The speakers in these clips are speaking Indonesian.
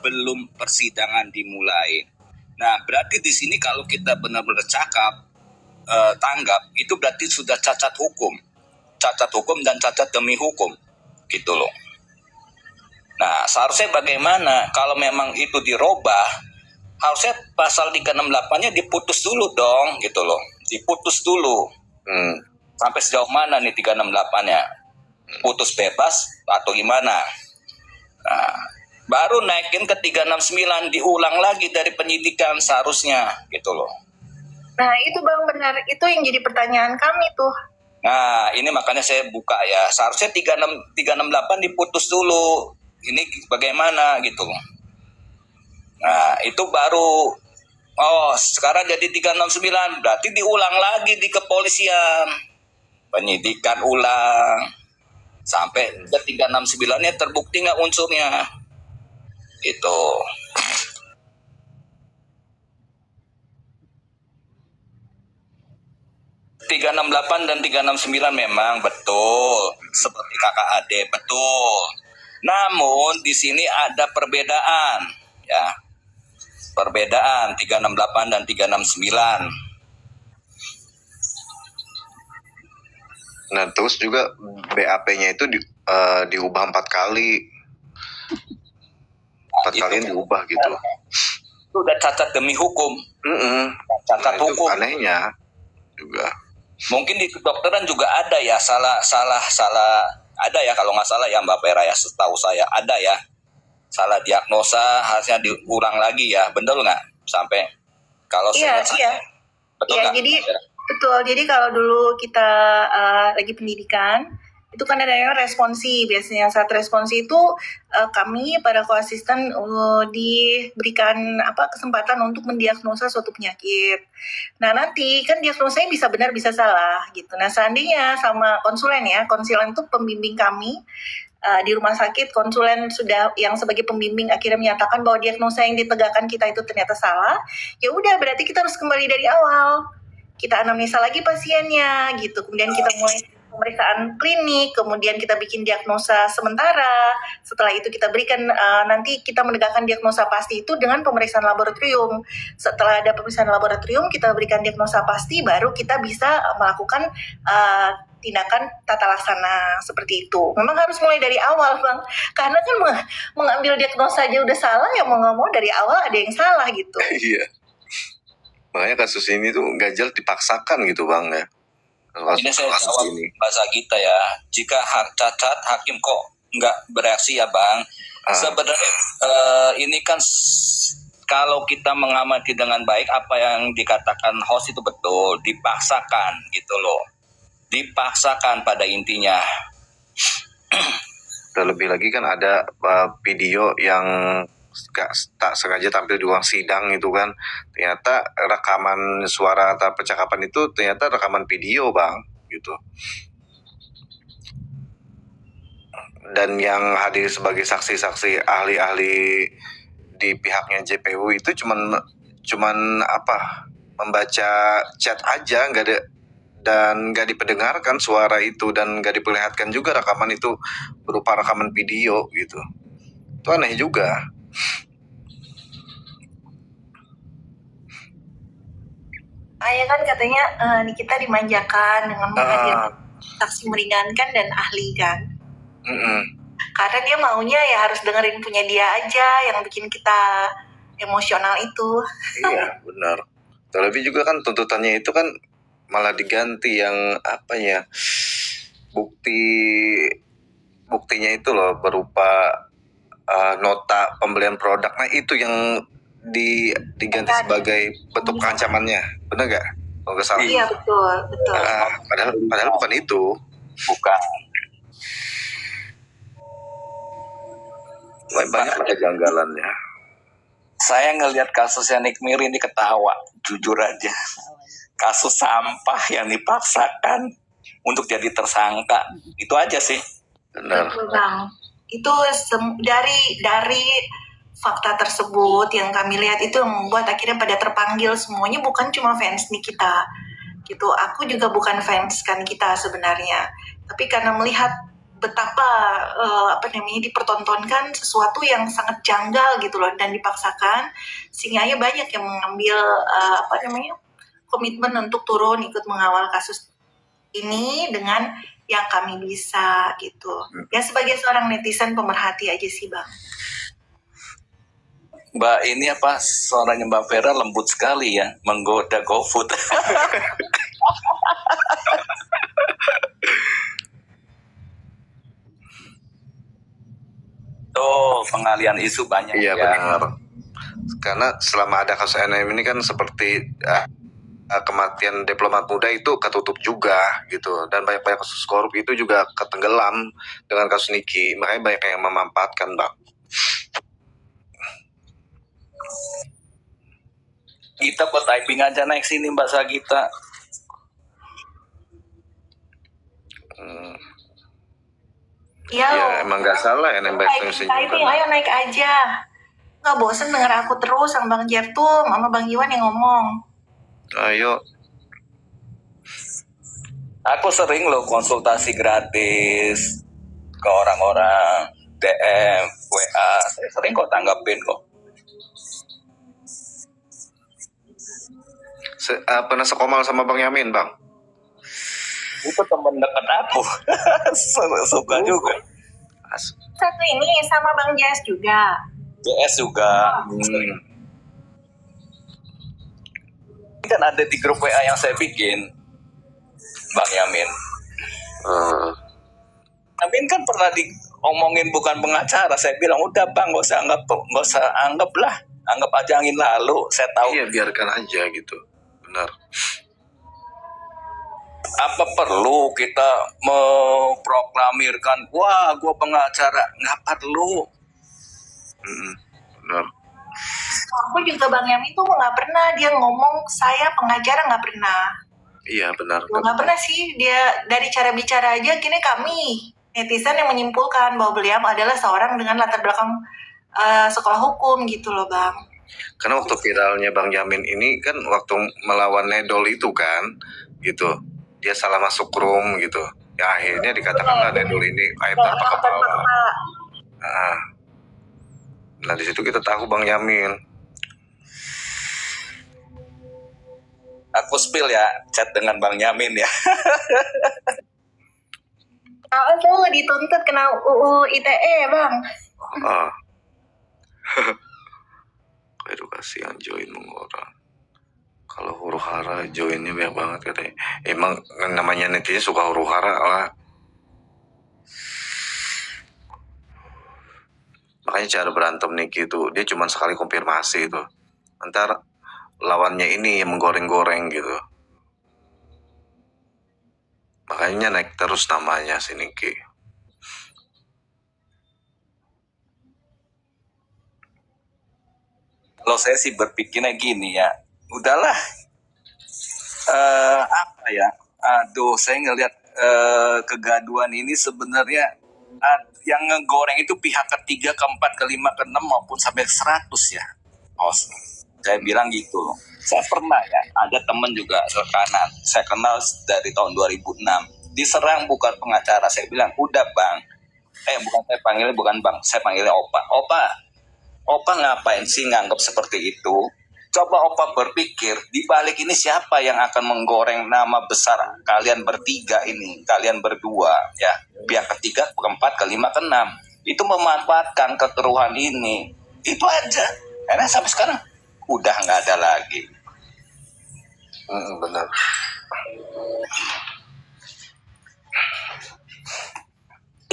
belum persidangan dimulai. Nah, berarti di sini kalau kita benar-benar tanggap, itu berarti sudah cacat hukum dan cacat demi hukum, gitu loh. Nah, seharusnya bagaimana kalau memang itu dirubah, harusnya pasal 368-nya diputus dulu dong, gitu loh. Diputus dulu. Sampai sejauh mana nih 368-nya? Putus bebas atau gimana? Nah, baru naikin ke 369, diulang lagi dari penyidikan seharusnya, gitu loh. Nah, itu Bang, benar. Itu yang jadi pertanyaan kami tuh. Nah, ini makanya saya buka ya. Seharusnya 368 diputus dulu. Ini bagaimana gitu. Nah, itu baru sekarang jadi 369. Berarti diulang lagi di kepolisian. Penyidikan ulang. Sampai ke 369-nya terbukti nggak unsurnya. Gitu. ...368 dan 369 memang betul seperti kakak adik, betul. Namun di sini ada perbedaan, ya. Perbedaan 368 dan 369. Nah, terus juga BAP-nya itu diubah 4 kali. 4 kali diubah gitu. Itu udah cacat demi hukum. Cacat hukum. Anehnya juga. Mungkin di kedokteran juga ada ya salah ada ya kalau nggak salah ya Mbak Vera ya, setahu saya ada ya salah diagnosa, harusnya diulang lagi ya, bener nggak? Sampai kalau iya. Betul nggak? Jadi betul. Jadi kalau dulu kita lagi pendidikan, itu kan ada responsi. Biasanya saat responsi itu kami para koasisten diberikan kesempatan untuk mendiagnosa suatu penyakit. Nah, nanti kan diagnosanya bisa benar bisa salah gitu. Nah, seandainya sama konsulen itu pembimbing kami di rumah sakit, konsulen sudah yang sebagai pembimbing akhirnya menyatakan bahwa diagnosa yang ditegakkan kita itu ternyata salah, ya udah berarti kita harus kembali dari awal. Kita anamnesa lagi pasiennya gitu. Kemudian kita mulai pemeriksaan klinik, kemudian kita bikin diagnosa sementara. Setelah itu kita berikan nanti kita menegakkan diagnosa pasti itu dengan pemeriksaan laboratorium. Setelah ada pemeriksaan laboratorium, kita berikan diagnosa pasti, baru kita bisa melakukan tindakan tata laksana seperti itu. Memang harus mulai dari awal, Bang. Karena kan mengambil diagnosa aja udah salah, ya mau nggak mau dari awal ada yang salah gitu. Iya. Makanya kasus ini tuh ganjal dipaksakan gitu Bang ya. Ini saya jawab bahasa kita ya. Jika cacat, hakim kok nggak bereaksi ya Bang. Sebenarnya ini kan kalau kita mengamati dengan baik apa yang dikatakan host itu betul, dipaksakan gitu loh. Dipaksakan pada intinya. Terlebih lagi kan ada video yang tak sengaja tampil di ruang sidang itu kan, ternyata rekaman suara atau percakapan itu ternyata rekaman video Bang gitu. Dan yang hadir sebagai saksi-saksi ahli-ahli di pihaknya JPU itu cuman membaca chat aja, nggak diperdengarkan suara itu, dan nggak diperlihatkan juga rekaman itu berupa rekaman video gitu. Itu aneh juga. Ya kan katanya kita dimanjakan dengan menghadirkan saksi meringankan dan ahli kan. Karena dia maunya ya harus dengerin punya dia aja yang bikin kita emosional itu. Iya benar. Terlebih juga kan tuntutannya itu kan malah diganti yang buktinya itu loh berupa nota pembelian produk. Nah itu yang diganti sebagai bentuk ancamannya, benar nggak? Kalau nggak salah. Iya betul. Padahal bukan itu. Bukan. Banyak kejanggalannya. Saya ngelihat kasusnya Nick Miri ini ketawa, jujur aja. Kasus sampah yang dipaksakan untuk jadi tersangka, itu aja sih. Benar. Bang, itu dari fakta tersebut yang kami lihat itu membuat akhirnya pada terpanggil semuanya, bukan cuma fans Nikita gitu. Aku juga bukan fans kan kita sebenarnya, tapi karena melihat betapa dipertontonkan sesuatu yang sangat janggal gitu loh dan dipaksakan, sehingga ya banyak yang mengambil komitmen untuk turun ikut mengawal kasus ini dengan yang kami bisa gitu. Ya sebagai seorang netizen pemerhati aja sih Bang. Mbak ini suaranya Mbak Vera lembut sekali ya, menggoda GoFood. Oh, pengalian isu banyak. Iya ya. benar. Karena selama ada kasus NM ini kan seperti kematian diplomat muda itu ketutup juga gitu, dan banyak kasus korup itu juga ketenggelam dengan kasus Niki, makanya banyak yang memanfaatkan Bang. Kita buat typing aja naik sini Mbak Sagita. Iya Ya loh. emang nggak salah NM Typing, ayo naik aja. Nggak bosen denger aku terus sama Bang Jertum sama Bang Iwan yang ngomong. Ayo. Aku sering loh konsultasi gratis ke orang-orang, DM, WA. Saya sering kok tanggapin kok. Pernah sekomal sama Bang Yamin Bang? Itu temen dekat aku. Suka juga. Satu ini sama Bang Jas juga. JS juga. Kan ada di grup WA yang saya bikin, Bang Yamin. Yamin kan pernah diomongin bukan pengacara. Saya bilang udah Bang, nggak usah anggap lah, anggap aja angin lalu. Saya tahu. Iya biarkan aja gitu, benar. Apa perlu kita memproklamirkan, wah gue pengacara? Nggak perlu. Benar. Aku juga Bang Yamin tuh nggak pernah dia ngomong saya pengacara, nggak pernah. Iya benar. Nggak pernah sih dia, dari cara bicara aja kini kami netizen yang menyimpulkan bahwa beliau adalah seorang dengan latar belakang sekolah hukum gitu loh Bang. Karena waktu viralnya Bang Yamin ini kan waktu melawan Nedol itu kan gitu, dia salah masuk room gitu ya, akhirnya dikatakanlah Nedol ini air tanpa kepala. Nah di situ kita tahu Bang Yamin. Aku spill ya chat dengan Bang Yamin ya. Aku tuh dituntut kena UU ITE Bang. Edukasi yang join mengorang. Kalau huru hara joinnya banyak banget katanya. Emang namanya netizen suka huru hara lah. Makanya cara berantem Niki itu dia cuma sekali konfirmasi itu. Antara lawannya ini yang menggoreng-goreng gitu. Makanya naik terus namanya si Niki. Kalau saya sih berpikirnya gini ya, udahlah. Aduh, saya ngelihat kegaduhan ini sebenarnya yang ngegoreng itu pihak ketiga, keempat, kelima, keenam maupun sampai 100 ya. Oh, saya bilang gitu loh. Saya pernah ya, ada teman juga rekanan. Saya kenal dari tahun 2006. Diserang bukan pengacara. Saya bilang, udah Bang. Bukan Bang. Saya panggilnya Opa. Opa ngapain sih nganggap seperti itu? Coba Opa berpikir, di balik ini siapa yang akan menggoreng nama besar kalian bertiga ini, kalian berdua, ya. Pihak ketiga, keempat, kelima, keenam. Itu memanfaatkan kekeruhan ini. Itu aja. Karena sampai sekarang udah nggak ada lagi. Benar.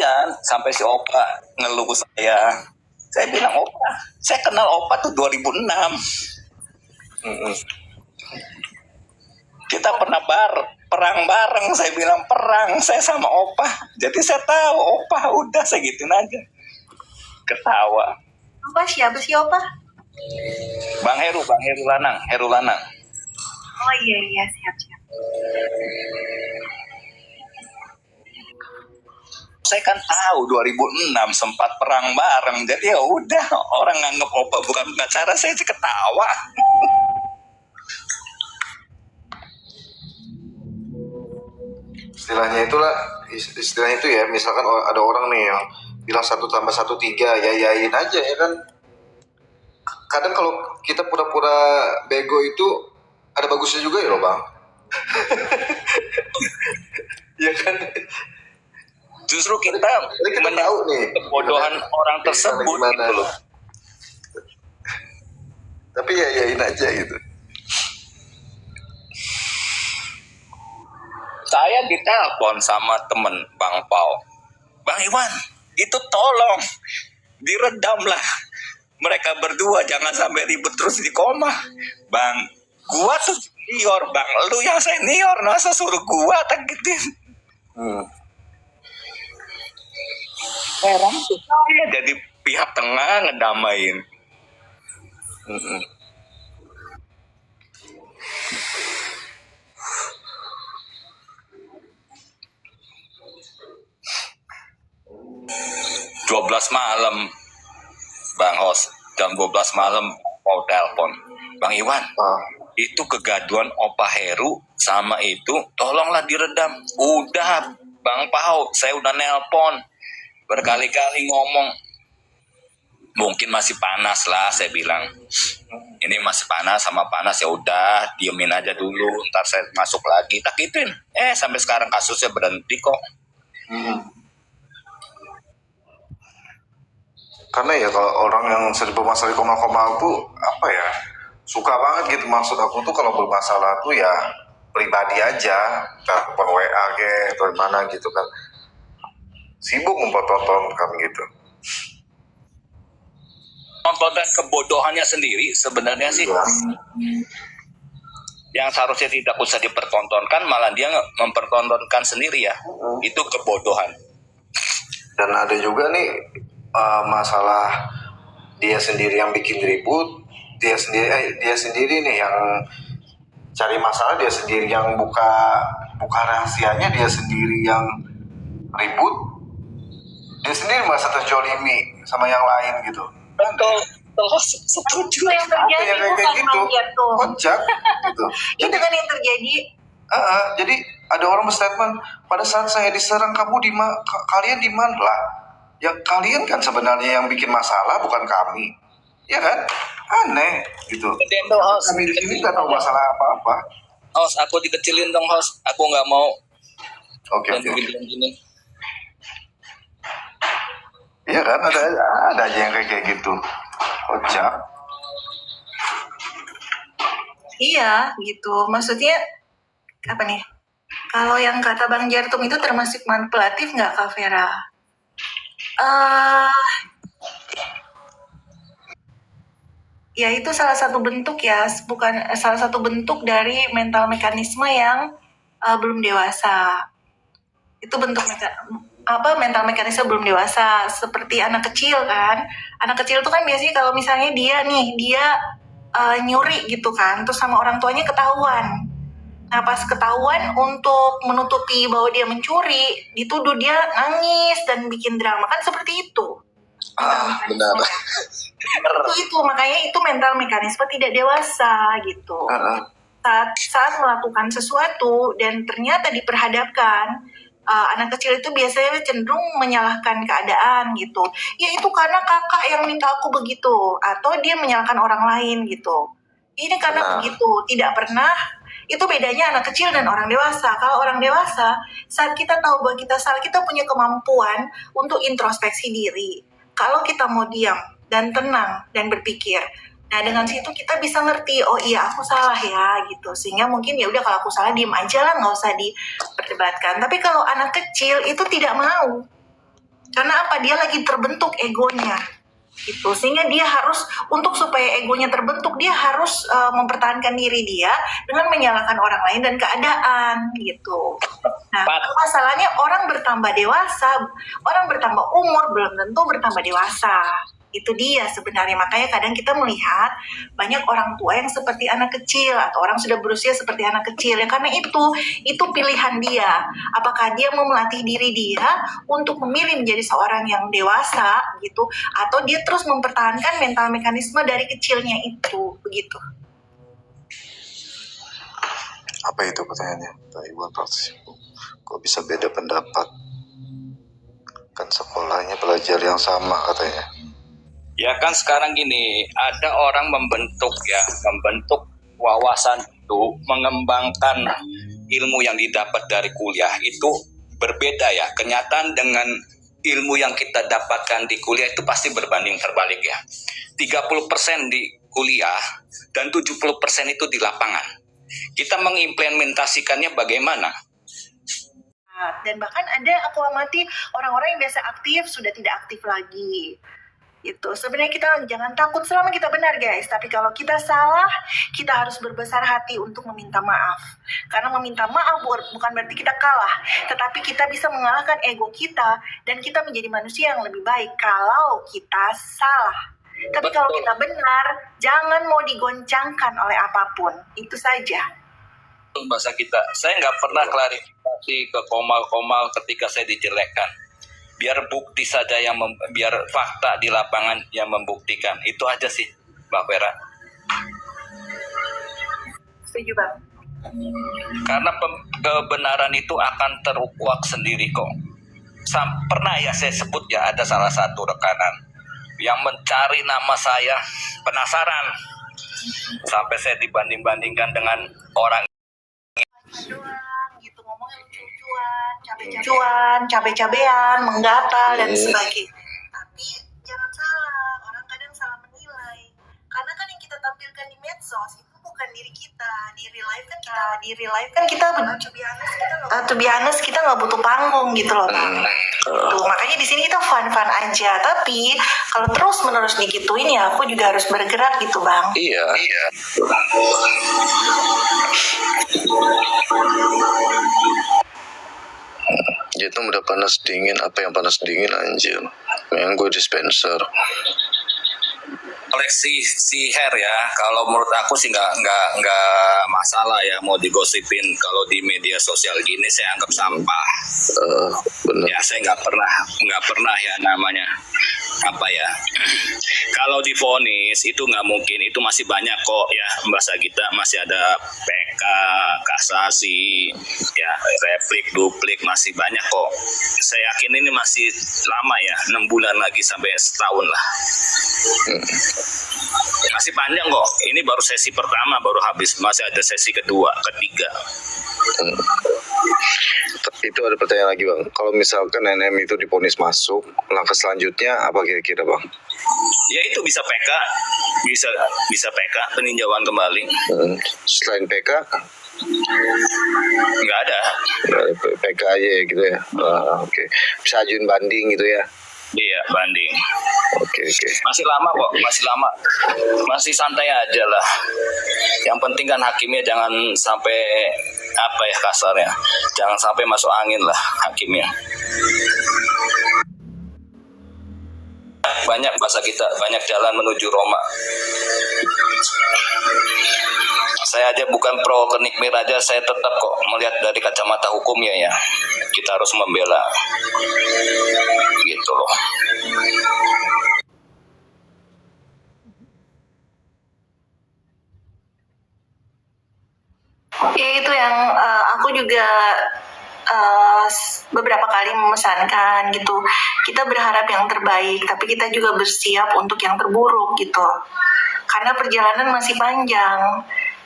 Ya, sampai si Opa ngeluh saya. Saya bilang, Opa, saya kenal Opa tuh 2006. Kita pernah perang bareng. Saya bilang perang, saya sama Opa. Jadi saya tahu Opa, udah segituin aja. Ketawa. Opa siapa sih Opa? Bang Heru Lanang. Oh iya, siap. Saya kan tahu 2006 sempat perang bareng, jadi ya udah, orang nganggap Opa bukan pengacara, saya sih ketawa. Istilahnya itulah istilahnya itu ya, misalkan ada orang nih yang bilang 1+1 3, ya yain aja ya kan. Kadang kalau kita pura-pura bego itu ada bagusnya juga ya loh bang. Ya kan. Justru kita Kita tahu nih kebodohan orang tersebut gitu loh. Tapi ya yain aja gitu. Saya ditelepon sama temen Bang Pau, Bang Iwan, itu tolong diredam lah. Mereka berdua jangan sampai ribut terus di koma. Bang, gua tuh senior bang, lu yang senior, masa suruh gua tagitin. Heran tuh saya jadi pihak tengah ngedamain. 12 malam Bang Host, jam 12 malam mau telepon, Bang Iwan, itu kegaduan Opa Heru sama itu tolonglah diredam. Udah Bang Pau, saya udah nelpon berkali-kali ngomong, mungkin masih panas lah, saya bilang ini masih panas sama panas, ya udah diemin aja dulu, ntar saya masuk lagi, tak gituin. Sampai sekarang kasusnya berhenti kok. Karena ya kalau orang yang sering bermasalah di koma-koma aku apa ya, suka banget gitu. Maksud aku tuh kalau bermasalah tuh ya pribadi aja, per WA atau mana gitu kan, sibuk mempertonton kan gitu. Tontonan kebodohannya sendiri sebenarnya sih yang seharusnya tidak usah dipertontonkan, malah dia mempertontonkan sendiri ya. Itu kebodohan. Dan ada juga nih masalah dia sendiri yang bikin ribut, dia sendiri nih yang cari masalah, dia sendiri yang buka rahasianya, dia sendiri yang ribut, dia sendiri merasa terjolimi sama yang lain gitu. Betul, setuju. Yang terjadi bukan gitu, kocak gitu. Itu kan yang terjadi. Jadi ada orang berstatement, pada saat saya diserang kalian di mana lah? Ya kalian kan sebenarnya yang bikin masalah, bukan kami, ya kan? Aneh gitu. Kami di sini nggak tahu masalah apa-apa. Host, aku dikecilin dong host, aku nggak mau. Oke. Iya kan, ada aja yang kayak gitu, kocak. Iya gitu, maksudnya apa nih? Kalau yang kata Bang Jartum itu termasuk manipulatif nggak Kak Vera? Ya itu salah satu bentuk ya, bukan salah satu bentuk dari mental mekanisme yang belum dewasa. Itu bentuk mental mekanisme belum dewasa, seperti anak kecil kan. Anak kecil itu kan biasanya kalau misalnya dia nyuri gitu kan, terus sama orang tuanya ketahuan. Nah pas ketahuan, untuk menutupi bahwa dia mencuri, dituduh dia nangis dan bikin drama, kan seperti itu. Benar. Itu makanya itu mental mekanisme tidak dewasa gitu. Saat melakukan sesuatu dan ternyata diperhadapkan, anak kecil itu biasanya cenderung menyalahkan keadaan gitu. Ya itu karena kakak yang minta aku begitu, atau dia menyalahkan orang lain gitu. Ini karena begitu, tidak pernah. Itu bedanya anak kecil dan orang dewasa. Kalau orang dewasa, saat kita tahu bahwa kita salah, kita punya kemampuan untuk introspeksi diri. Kalau kita mau diam dan tenang dan berpikir, nah dengan situ kita bisa ngerti, oh iya aku salah ya gitu. Sehingga mungkin ya udah, kalau aku salah diem aja lah, nggak usah diperdebatkan. Tapi kalau anak kecil itu tidak mau, karena apa? Dia lagi terbentuk egonya gitu, sehingga dia harus, untuk supaya egonya terbentuk, dia harus mempertahankan diri dia dengan menyalahkan orang lain dan keadaan gitu. Nah, masalahnya orang bertambah dewasa, orang bertambah umur, belum tentu bertambah dewasa. Itu dia sebenarnya. Makanya kadang kita melihat banyak orang tua yang seperti anak kecil, atau orang sudah berusia seperti anak kecil. Ya karena itu pilihan dia. Apakah dia mau melatih diri dia untuk memilih menjadi seorang yang dewasa gitu, atau dia terus mempertahankan mental mekanisme dari kecilnya itu, begitu. Apa itu pertanyaannya? Pak Iwan praktisi hukum. Kok bisa beda pendapat? Kan sekolahnya belajar yang sama katanya. Ya kan sekarang gini, ada orang membentuk wawasan itu, mengembangkan ilmu yang didapat dari kuliah itu berbeda ya. Kenyataan dengan ilmu yang kita dapatkan di kuliah itu pasti berbanding terbalik ya. 30% di kuliah dan 70% itu di lapangan. Kita mengimplementasikannya bagaimana? Dan bahkan ada aku amati orang-orang yang biasa aktif sudah tidak aktif lagi. Itu sebenarnya kita jangan takut selama kita benar guys, tapi kalau kita salah kita harus berbesar hati untuk meminta maaf, karena meminta maaf bukan berarti kita kalah, tetapi kita bisa mengalahkan ego kita dan kita menjadi manusia yang lebih baik kalau kita salah. Tapi kalau kita benar, jangan mau digoncangkan oleh apapun, itu saja. Bahasa kita, saya nggak pernah klarifikasi ke komal-komal ketika saya dijelekkan. Biar bukti saja biar fakta di lapangan yang membuktikan. Itu aja sih, Mbak Vera. Setuju, Bang. Karena kebenaran itu akan terukuak sendiri kok. Pernah ya saya sebut ya, ada salah satu rekanan yang mencari nama saya, penasaran. Sampai saya dibanding-bandingkan dengan orang doang gitu, ngomongnya lucu-lucuan, cabe-cabean, menggatal dan sebagainya. Tapi jangan salah, orang kadang salah menilai. Karena kan yang kita tampilkan di medsos itu bukan diri kita. Di real life kan kita to be honest kita nggak butuh panggung gitu loh, Bang. Tuh, makanya di sini kita fun-fun aja. Tapi kalau terus-menerus digituin ya aku juga harus bergerak gitu, Bang. Iya. Itu udah panas dingin. Apa yang panas dingin anjir? Yang gue dispenser. koleksi si hair ya, kalau menurut aku sih nggak masalah ya mau digosipin. Kalau di media sosial gini saya anggap sampah. Bener. Ya saya nggak pernah ya namanya apa ya. Kalau divonis itu nggak mungkin, itu masih banyak kok ya, bahasa kita masih ada PK, kasasi, ya replik, duplik, masih banyak kok. Saya yakin ini masih lama ya, 6 bulan lagi sampai setahun lah. Masih panjang kok. Ini baru sesi pertama baru habis, masih ada sesi kedua, ketiga. Itu ada pertanyaan lagi Bang. Kalau misalkan NM itu divonis masuk, langkah selanjutnya apa kira-kira Bang? Ya itu bisa PK, bisa PK, peninjauan kembali. Selain PK? Nggak ada. PK aja ya gitu ya. Oke. Bisa ajuin banding gitu ya? Iya, banding. Oke. Masih lama kok, masih santai aja lah. Yang penting kan hakimnya jangan sampai apa ya kasarnya, jangan sampai masuk angin lah hakimnya. Banyak bahasa kita, banyak jalan menuju Roma. Saya aja bukan pro ke Nikmir aja, saya tetap kok melihat dari kacamata hukumnya ya. Kita harus membela. Gitu loh. Ya itu yang aku juga beberapa kali memesankan gitu. Kita berharap yang terbaik, tapi kita juga bersiap untuk yang terburuk gitu. Karena perjalanan masih panjang.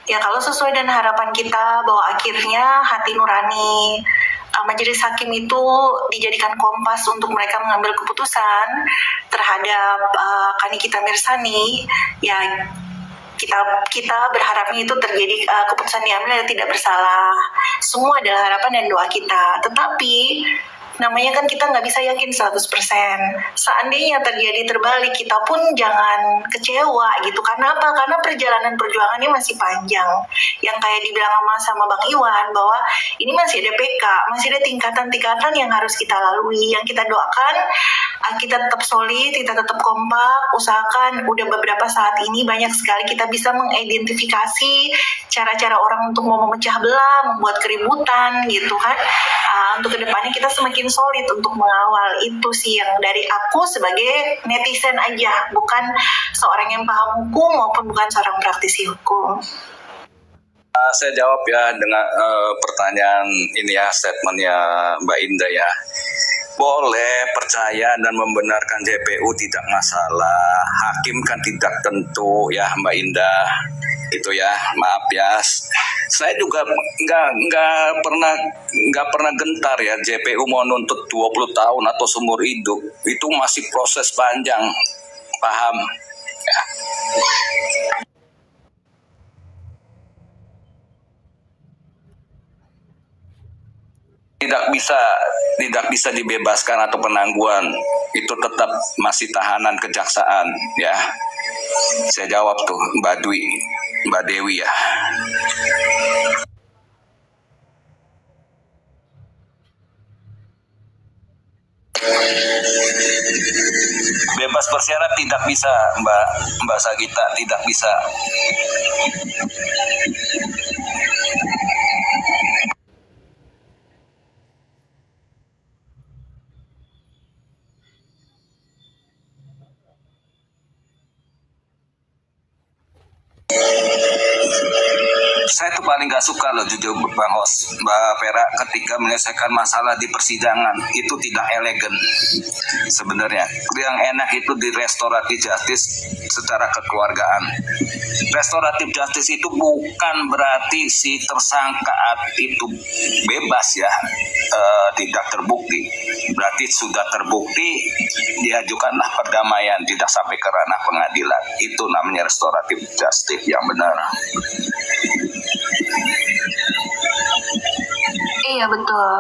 Ya kalau sesuai dengan harapan kita bahwa akhirnya hati nurani majelis hakim itu dijadikan kompas untuk mereka mengambil keputusan terhadap Kanikita Mirsani, ya kita berharapnya itu terjadi keputusan diambil yang tidak bersalah. Semua adalah harapan dan doa kita. Tetapi namanya kan kita nggak bisa yakin 100%. Seandainya terjadi terbalik, kita pun jangan kecewa gitu. Karena apa? Karena perjalanan perjuangannya masih panjang. Yang kayak dibilang sama Bang Iwan, bahwa ini masih ada PK, masih ada tingkatan-tingkatan yang harus kita lalui. Yang kita doakan, kita tetap solid, kita tetap kompak, usahakan udah beberapa saat ini banyak sekali kita bisa mengidentifikasi cara-cara orang untuk mau memecah belah, membuat keributan gitu kan. Untuk kedepannya kita semakin solid untuk mengawal. Itu sih yang dari aku sebagai netizen aja, bukan seorang yang paham hukum maupun bukan seorang praktisi hukum. Saya jawab ya dengan pertanyaan ini ya, statementnya Mbak Indah ya. Boleh percaya dan membenarkan JPU tidak masalah. Hakim kan tidak tentu ya Mbak Indah. Itu ya, maaf ya. Saya juga nggak pernah gentar ya JPU mau nuntut 20 tahun atau seumur hidup. Itu masih proses panjang. Paham? Ya. Tidak bisa dibebaskan atau penangguhan, itu tetap masih tahanan kejaksaan ya. Saya jawab tuh Mbak Dewi ya. Bebas bersyarat tidak bisa Mbak Sagita, tidak bisa. Saya tuh paling gak suka loh jujur Bang Hos, Mbak Vera, ketika menyelesaikan masalah di persidangan itu tidak elegan. Sebenarnya yang enak itu di restoratif justice secara kekeluargaan. Restoratif justice itu bukan berarti si tersangka itu bebas ya, tidak terbukti. Berarti sudah terbukti, diajukanlah perdamaian, tidak sampai ke ranah pengadilan. Itu namanya restoratif justice yang benar. Iya betul.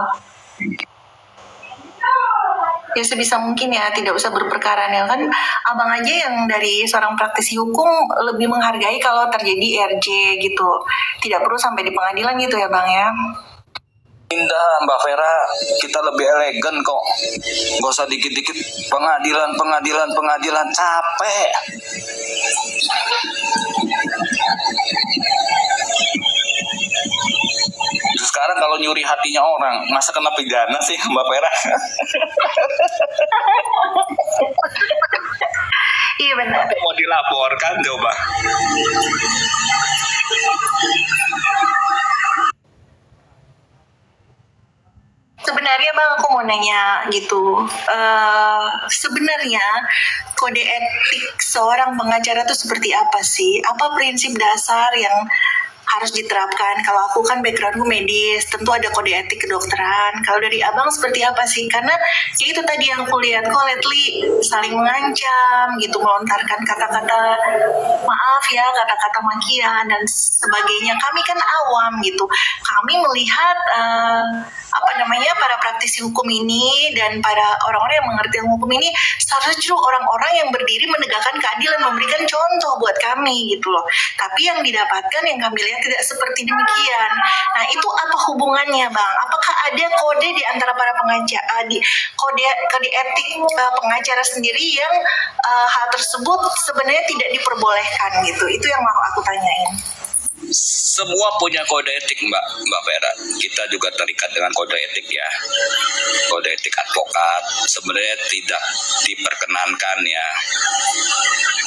Ya sebisa mungkin ya tidak usah berperkara ya kan. Abang aja yang dari seorang praktisi hukum lebih menghargai kalau terjadi RJ gitu. Tidak perlu sampai di pengadilan gitu ya Bang ya. Indah Mbak Vera, kita lebih elegan kok. Gak usah dikit-dikit pengadilan, capek. Sekarang kalau nyuri hatinya orang, masa kena pidana sih Mbak Vera? Iya benar. Mau dilaporkan coba. Sebenarnya Bang aku mau nanya gitu. Sebenarnya kode etik seorang pengacara itu seperti apa sih? Apa prinsip dasar yang harus diterapkan? Kalau aku kan backgroundku medis, tentu ada kode etik kedokteran. Kalau dari Abang seperti apa sih? Karena ya itu tadi yang aku lihat kok lately saling mengancam gitu, melontarkan kata-kata maaf ya, kata-kata makian dan sebagainya. Kami kan awam gitu. Kami melihat para praktisi hukum ini dan para orang-orang yang mengerti hukum ini seharusnya justru orang-orang yang berdiri menegakkan keadilan, memberikan contoh buat kami gitu loh. Tapi yang didapatkan yang kami lihat tidak seperti demikian. Nah itu apa hubungannya Bang? Apakah ada kode di antara para pengacara, kode etik pengacara sendiri yang hal tersebut sebenarnya tidak diperbolehkan gitu? Itu yang mau aku tanyain. Semua punya kode etik Mbak Vera. Kita juga terikat dengan kode etik ya. Kode etik advokat sebenarnya tidak diperkenankan ya.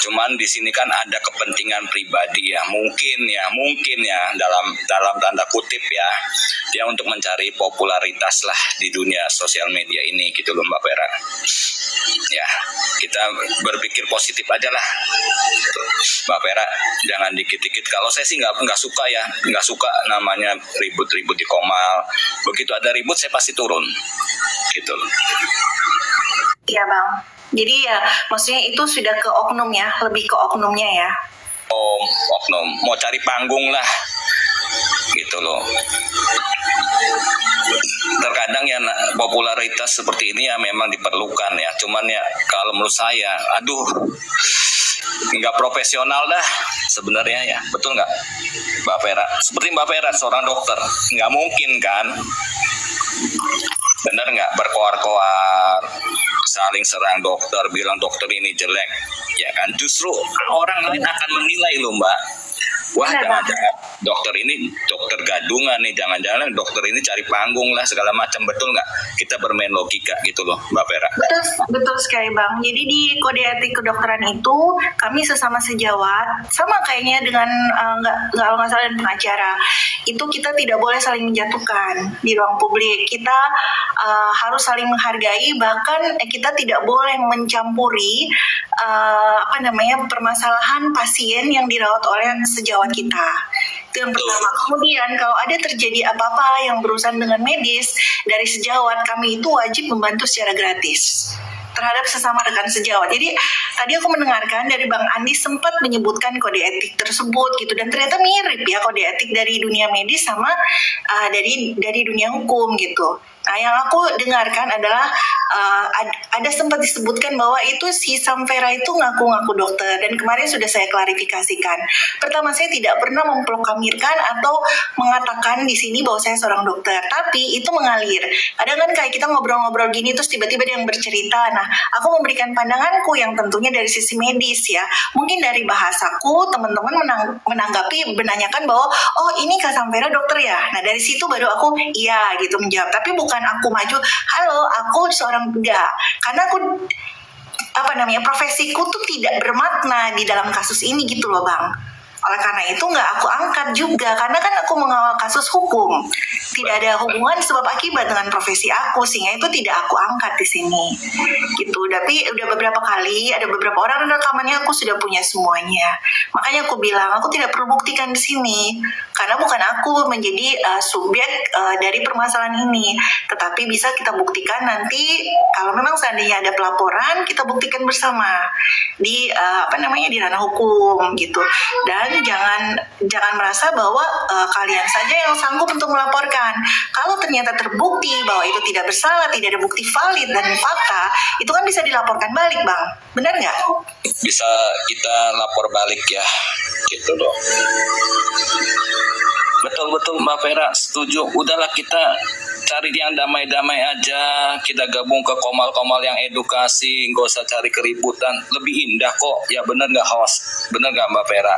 Cuman di sini kan ada kepentingan pribadi ya, mungkin ya dalam tanda kutip ya, dia untuk mencari popularitas lah di dunia sosial media ini gitu loh Mbak Vera. Ya, kita berpikir positif aja lah, Mbak Vera. Jangan dikit-dikit. Kalau saya sih nggak suka namanya ribut-ribut di Komal. Begitu ada ribut saya pasti turun, gitu loh. Iya Bang. Jadi ya maksudnya itu sudah ke oknum ya, lebih ke oknumnya ya. Oh, oknum. Mau cari panggung lah, gitu loh. Terkadang ya popularitas seperti ini ya memang diperlukan ya. Cuman ya kalau menurut saya, nggak profesional dah sebenarnya ya. Betul nggak Mbak Vera? Seperti Mbak Vera seorang dokter, nggak mungkin kan? Bener nggak berkoar-koar, saling serang dokter, bilang dokter ini jelek, ya kan? Justru orang lain akan menilai loh Mbak. Wah, dokter ini dokter gadungan nih, jangan-jangan dokter ini cari panggung lah segala macam, betul nggak? Kita bermain logika gitu loh, Mbak Vera. Betul sekali Bang. Jadi di kode etik kedokteran itu kami sesama sejawat, sama kayaknya dengan kalau nggak salah dan pengacara, itu kita tidak boleh saling menjatuhkan di ruang publik. Kita harus saling menghargai, bahkan kita tidak boleh mencampuri permasalahan pasien yang dirawat oleh sejawat kita. Itu yang pertama. Kemudian kalau ada terjadi apa-apa yang berurusan dengan medis dari sejawat, kami itu wajib membantu secara gratis terhadap sesama rekan sejawat. Jadi tadi aku mendengarkan dari Bang Andi sempat menyebutkan kode etik tersebut gitu, dan ternyata mirip ya kode etik dari dunia medis sama dari dunia hukum gitu. Nah, yang aku dengarkan adalah ada sempat disebutkan bahwa itu si Samvera itu ngaku-ngaku dokter, dan kemarin sudah saya klarifikasikan. Pertama, saya tidak pernah memproklamirkan atau mengatakan di sini bahwa saya seorang dokter, tapi itu mengalir. Kadang kan kayak kita ngobrol-ngobrol gini terus tiba-tiba dia yang bercerita. Nah, aku memberikan pandanganku yang tentunya dari sisi medis ya. Mungkin dari bahasaku teman-teman menanggapi, menanyakan bahwa oh ini Kak Samvera dokter ya. Nah, dari situ baru aku iya gitu menjawab. Tapi bukan aku maju, halo aku seorang enggak. Karena aku profesiku tuh tidak bermakna di dalam kasus ini gitu loh Bang. Oleh karena itu nggak aku angkat juga, karena kan aku mengawal kasus hukum, tidak ada hubungan sebab akibat dengan profesi aku, sehingga itu tidak aku angkat di sini gitu. Tapi udah beberapa kali ada beberapa orang rekamannya aku sudah punya semuanya, makanya aku bilang aku tidak perlu buktikan di sini karena bukan aku menjadi subjek dari permasalahan ini, tetapi bisa kita buktikan nanti kalau memang seandainya ada pelaporan, kita buktikan bersama di di ranah hukum gitu. Dan jangan merasa bahwa kalian saja yang sanggup untuk melaporkan. Kalau ternyata terbukti bahwa itu tidak bersalah, tidak ada bukti valid dan fakta, itu kan bisa dilaporkan balik Bang, benar nggak? Bisa kita lapor balik ya, gitu dong. Betul Mbak Vera, setuju. Udahlah kita cari yang damai-damai aja, kita gabung ke komal-komal yang edukasi, nggak usah cari keributan, lebih indah kok. Ya bener nggak host? Bener nggak Mbak Vera?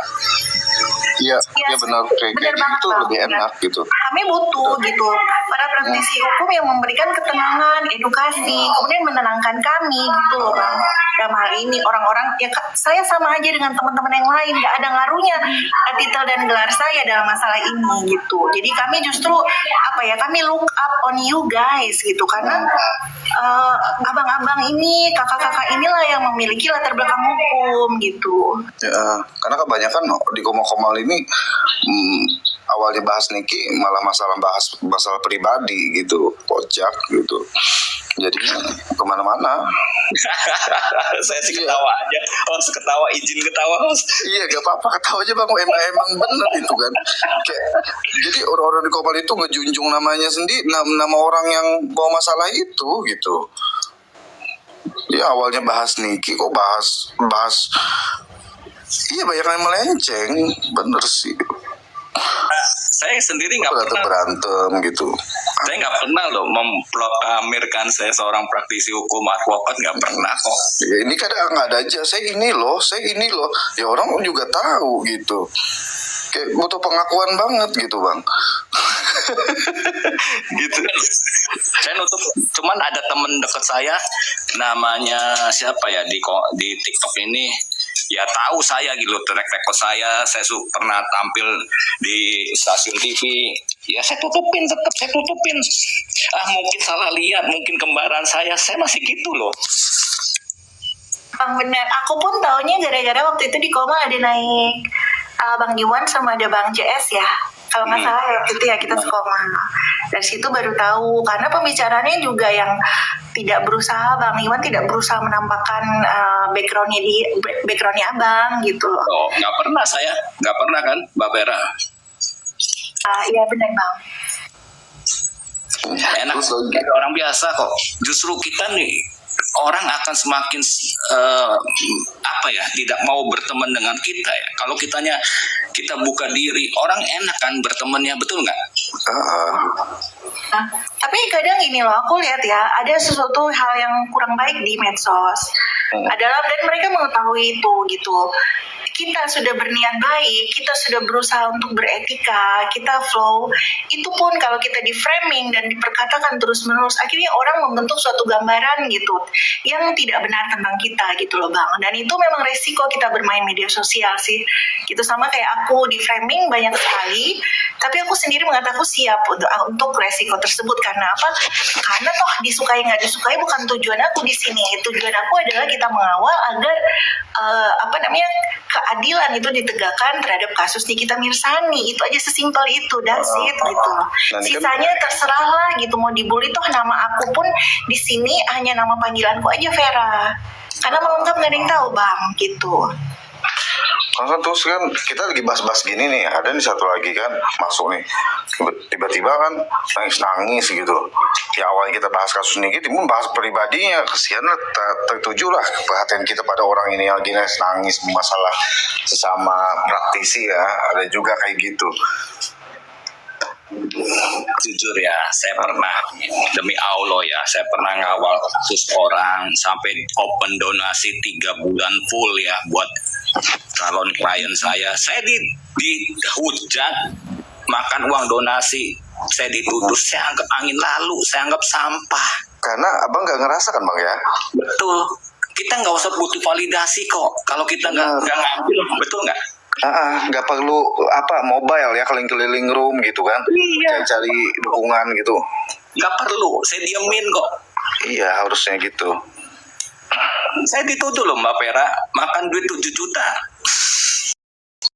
Iya benar, kayak gitu lebih enak gitu. Kami butuh gitu para praktisi hukum yang memberikan ketenangan, edukasi, kemudian menenangkan kami gitu loh Bang. Dalam hal ini orang-orang ya saya sama aja dengan teman-teman yang lain, nggak ada ngaruhnya titel dan gelar saya dalam masalah ini gitu. Jadi kami justru kami look up on you guys gitu, karena abang-abang ini, kakak-kakak inilah yang memiliki latar belakang hukum gitu. Ya, karena kebanyakan di komal-komal ini awalnya bahas Niki malah masalah pribadi gitu, kocak gitu. Jadi kemana-mana. Saya sih ketawa aja. Ketawa, izin ketawa. Iya, gak apa-apa, ketawa aja Bang. Emang bener itu kan. Jadi orang-orang di komal itu ngejunjung namanya sendiri, nama orang yang bawa masalah itu gitu. Ya awalnya bahas Niki kok bahas. Iya, banyak yang melenceng, bener sih. Saya sendiri nggak pernah berantem gitu. Saya nggak pernah loh memproklamirkan saya seorang praktisi hukum, advokat, nggak pernah kok. Ya ini kadang nggak ada aja. Saya ini loh. Ya orang juga tahu gitu. Kayak butuh pengakuan banget gitu Bang. Gitu. Saya nutup. Cuman ada temen deket saya, namanya siapa ya di TikTok ini. Ya tahu saya gitu, track record saya pernah tampil di stasiun TV. Ya saya tutupin. Mungkin salah lihat, mungkin kembaran saya masih gitu loh. Bang benar, aku pun taunya gara-gara waktu itu di Koma ada naik Bang Iwan sama ada Bang JS ya. Kalau nggak salah waktu itu ya kita sekoma. Dari situ baru tahu, karena pembicaranya juga yang tidak berusaha, Bang Iwan tidak berusaha menampakkan backgroundnya abang gitu loh. Oh, nggak pernah kan Mbak Vera? Iya benar Bang. Enak orang biasa kok. Justru kita nih orang akan semakin tidak mau berteman dengan kita ya. Kalau kita buka diri, orang enak kan bertemannya, betul nggak? Nah, tapi kadang ini loh, aku lihat ya, ada sesuatu hal yang kurang baik di medsos. Dan mereka mengetahui itu gitu. kita sudah berniat baik, kita sudah berusaha untuk beretika, kita flow, itu pun kalau kita di framing dan diperkatakan terus-menerus, akhirnya orang membentuk suatu gambaran gitu yang tidak benar tentang kita gitu loh Bang. Dan itu memang resiko kita bermain media sosial sih. Gitu, sama kayak aku di framing banyak sekali, tapi aku sendiri mengatakan aku siap untuk resiko tersebut. Karena apa? Karena toh disukai nggak disukai bukan tujuan aku di sini. Tujuan aku adalah kita mengawal agar keadilan itu ditegakkan terhadap kasus Nikita Mirzani. Itu aja, sesimpel itu, that's it gitu. Sisanya terserahlah gitu, mau dibully toh nama aku pun di sini hanya nama panggilanku aja Vera. Karena melengkap nggak ada yang tahu Bang gitu. Kan terus kan kita lagi bahas-bahas gini nih, ada nih satu lagi kan masuk nih, tiba-tiba kan nangis-nangis gitu. Ya awalnya kita bahas kasus ini, kita bahas pribadinya, kesian lah, tertuju lah perhatian kita pada orang ini yang lagi nangis masalah sesama praktisi ya, ada juga kayak gitu. Jujur ya, saya pernah, demi Allah ya, saya pernah ngawal kasus orang sampai open donasi 3 bulan full ya buat calon klien saya. Saya dihujat makan uang donasi, saya dituduh, saya anggap angin lalu, saya anggap sampah. Karena abang nggak ngerasa kan Bang ya? Betul, kita nggak usah butuh validasi kok kalau kita nggak ngambil, betul nggak? Nggak perlu mobile ya, keliling-keliling room gitu kan, cari dukungan gitu, nggak perlu, saya diemin kok. Iya harusnya gitu. Saya dituduh loh Mbak Vera, makan duit 7 juta.